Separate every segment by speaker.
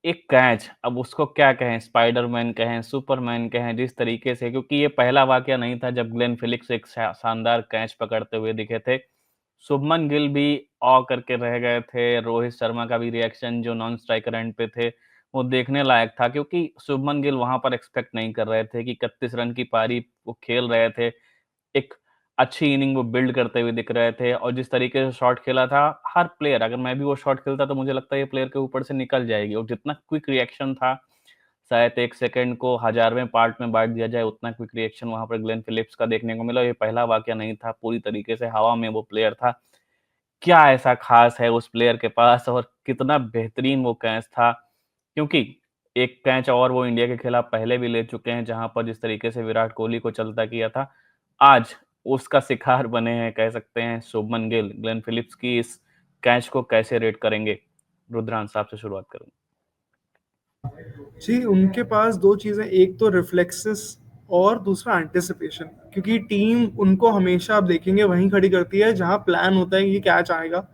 Speaker 1: एक कैच, अब उसको क्या कहें, स्पाइडरमैन कहें, सुपरमैन कहें, जिस तरीके से, क्योंकि ये पहला वाकया नहीं था जब ग्लेन फिलिप्स एक शानदार कैच पकड़ते हुए दिखे थे। शुभमन गिल भी ऑ करके रह गए थे, रोहित शर्मा का भी रिएक्शन जो नॉन स्ट्राइकर एंड पे थे, वो देखने लायक था क्योंकि शुभमन गिल वहाँ पर एक्सपेक्ट नहीं कर रहे थे कि 31 रन की पारी वो खेल रहे थे। एक अच्छी इनिंग वो बिल्ड करते हुए दिख रहे थे और जिस तरीके से शॉट खेला था, हर प्लेयर, अगर मैं भी वो शॉट खेलता तो मुझे लगता है ये प्लेयर के ऊपर से निकल जाएगी, और जितना क्विक रिएक्शन था, शायद 1 सेकंड को हज़ारवें पार्ट में बाँट दिया जाए, उतना क्विक रिएक्शन वहाँ पर ग्लेन फिलिप्स का देखने को मिला। ये पहला वाकया नहीं था, पूरी तरीके से हवा में वो प्लेयर था। क्या ऐसा ख़ास है उस प्लेयर के पास और कितना बेहतरीन वो कैच था? क्योंकि एक कैच और वो इंडिया के खिलाफ पहले भी ले चुके हैं, जहाँ पर जिस तरीके से विराट कोहली को चलता किया था, आज उसका शिकार बने हैं, कह सकते हैं शुभमन गिल। ग्लेन फिलिप्स की इस कैच को कैसे रेट करेंगे? रुद्रांश, आपसे शुरुआत करूँगा।
Speaker 2: जी, उनके पास 2 चीज़ें, एक तो रिफ्लेक्सेस और दूसरा एंटिसिपेशन, क्योंकि टीम उनको हमेशा आप देखेंगे वहीं खड़ी करती है जहाँ प्लान होता है कि कैच आएगा।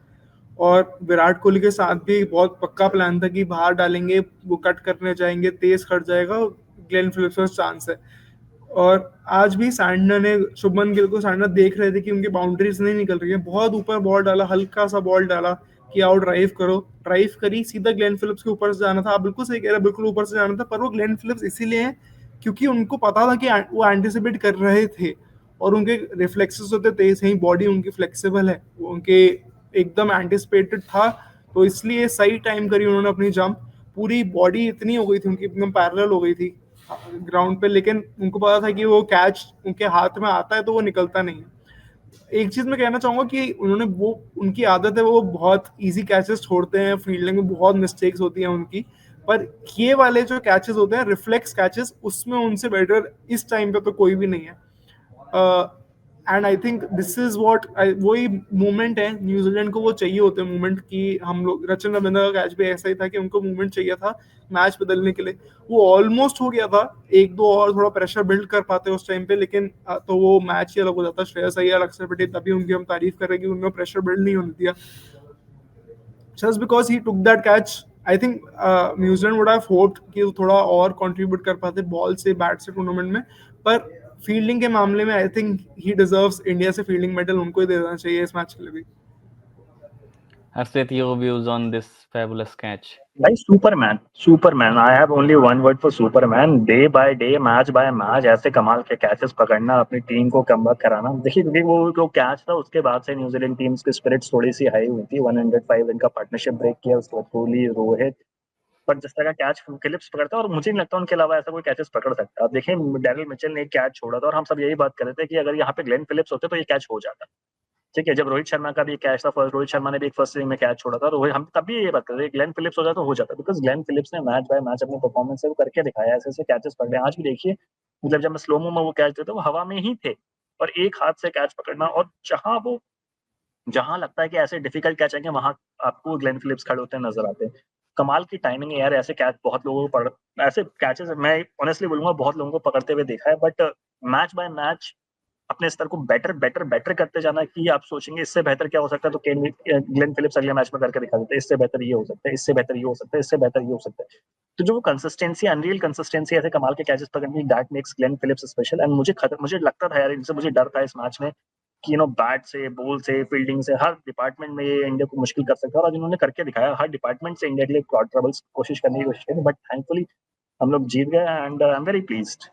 Speaker 2: और विराट कोहली के साथ भी बहुत पक्का प्लान था कि बाहर डालेंगे, वो कट करने जाएँगे, तेज़ कट जाएगा, ग्लेन फिलिप्स को चांस है। और आज भी सैंटनर ने शुभमन गिल को, सैंटनर देख रहे थे कि उनकी बाउंड्रीज नहीं निकल रही है, बहुत ऊपर बॉल डाला, हल्का सा बॉल डाला कि आओ ड्राइव करो, ड्राइव करी, सीधा ग्लेन फिलिप्स के ऊपर से जाना था। आप बिल्कुल सही कह रहे हैं, बिल्कुल ऊपर से जाना था, पर वो ग्लेन फिलिप्स इसीलिए है क्योंकि उनको पता था कि वो एंटिसिपेट कर रहे थे और उनके रिफ्लेक्सेस होते तेज हैं, बॉडी उनकी फ्लेक्सिबल है, वो उनके एकदम एंटिसिपेटेड था, तो इसलिए सही टाइम करी उन्होंने अपनी जंप। पूरी बॉडी इतनी हो गई थी उनकी, एकदम पैरेलल हो गई थी ग्राउंड पे, लेकिन उनको पता था कि वो कैच उनके हाथ में आता है तो वो निकलता नहीं है। एक चीज मैं कहना चाहूंगा कि उन्होंने वो, उनकी आदत है, वो बहुत इजी कैचेस छोड़ते हैं, फील्डिंग में बहुत मिस्टेक्स होती हैं उनकी, पर ये वाले जो कैचेस होते हैं रिफ्लेक्स कैचेस, उसमें उनसे बेटर इस टाइम पे तो कोई भी नहीं है। And I think this is what, वही मूवमेंट है न्यूजीलैंड को, वो चाहिए होते हैं मूवमेंट की। हम लोग, रचन रविंद्र का कैच भी ऐसा ही था कि उनको मूवमेंट चाहिए था मैच बदलने के लिए, वो ऑलमोस्ट हो गया था, एक दो और थोड़ा प्रेशर बिल्ड कर पाते उस टाइम पे, लेकिन तो वो मैच ही अलग हो जाता। श्रेयस अय्यर, अक्षर पटेल, तभी उनकी हम तारीफ कर रहे हैं कि उनमें प्रेशर बिल्ड नहीं होने दिया, just because he took that catch. I think New Zealand would have hoped कि वो थोड़ा और कंट्रीब्यूट कर पाते बॉल से, बैट से टूर्नामेंट में, पर फील्डिंग के मामले में I think he deserves, India से फील्डिंग मेडल उनको ही दे देना चाहिए इस मैच के लिए भी।
Speaker 1: Harshit, your views on this fabulous catch?
Speaker 3: भाई Superman, Superman, I have only one word for Superman. Day by day, match by match ऐसे कमाल के कैचेस पकड़ना, अपनी टीम को कमबैक कराना। देखिए, क्योंकि वो जो कैच था उसके बाद से न्यूजीलैंड टीम्स की स्पिरिट्स थोड़ी सी हाई हुई थी। 105 रन का पार्टनरशिप ब्रेक किया, उसके बाद कोहली, रोहित, पर जिस तरह का कैच फिलिप्स पकड़ता है, और मुझे नहीं लगता उनके अलावा ऐसा कोई कैचेस पकड़ सकता है। अब देखिए, डैरिल मिचेल ने एक कैच छोड़ा था और हम सब यही बात कर रहे थे कि अगर यहाँ पे ग्लेन फिलिप्स होते तो ये कैच हो जाता। ठीक है, जब रोहित शर्मा का भी कैच था, रोहित शर्मा ने भी एक फर्स्ट इनिंग में कैच छोड़ा था, रोहित, हम तब भी ये बात कर रहे थे ग्लेन फिलिप्स हो जाता तो हो जाता, बिकॉज ग्लेन फिलिप्स ने मैच बाय मैच अपने परफॉर्मेंस से वो करके दिखाया, ऐसे ऐसे कैचेस पकड़े। आज भी देखिए, मतलब जब मैं स्लो में वो कैच देता, वो हवा में ही थे और एक हाथ से कैच पकड़ना, और जहां लगता है कि ऐसे डिफिकल्ट कैच आएंगे, वहां आपको ग्लेन फिलिप्स खड़े होते नजर आते हैं। कमाल की टाइमिंग है यार, ऐसे कैच बहुत लोगों को ऐसे कैचेस मैं ऑनेस्टली बोलूंगा बहुत लोगों को पकड़ते हुए देखा है, बट मैच बाय मैच अपने स्तर को बेटर बेटर बेटर करते जाना, कि आप सोचेंगे इससे बेहतर क्या हो सकता है, तो ग्लेन फिलिप्स अगले मैच में करके दिखा देते हैं, इससे बेहतर ये हो सकता है, इससे बेहतर ये हो सकता है, इससे बेहतर ये हो सकता है। तो जो कंसिस्टेंसी, अनरियल कंसिस्टेंसी, ऐसे कमाल के कैचेस पकड़ने, that makes Glenn Phillips special. And मुझे लगता था यार, इनसे मुझे डर था इस मैच में कि बैट से, बॉल से, फील्डिंग से, हर डिपार्टमेंट में ये इंडिया को मुश्किल कर सकता है, और इन्होंने करके दिखाया। हर डिपार्टमेंट से इंडिया के लिए ट्रबल्स कोशिश करने की कोशिश करी, बट थैंकफुली हम लोग जीत गए, and I am very pleased.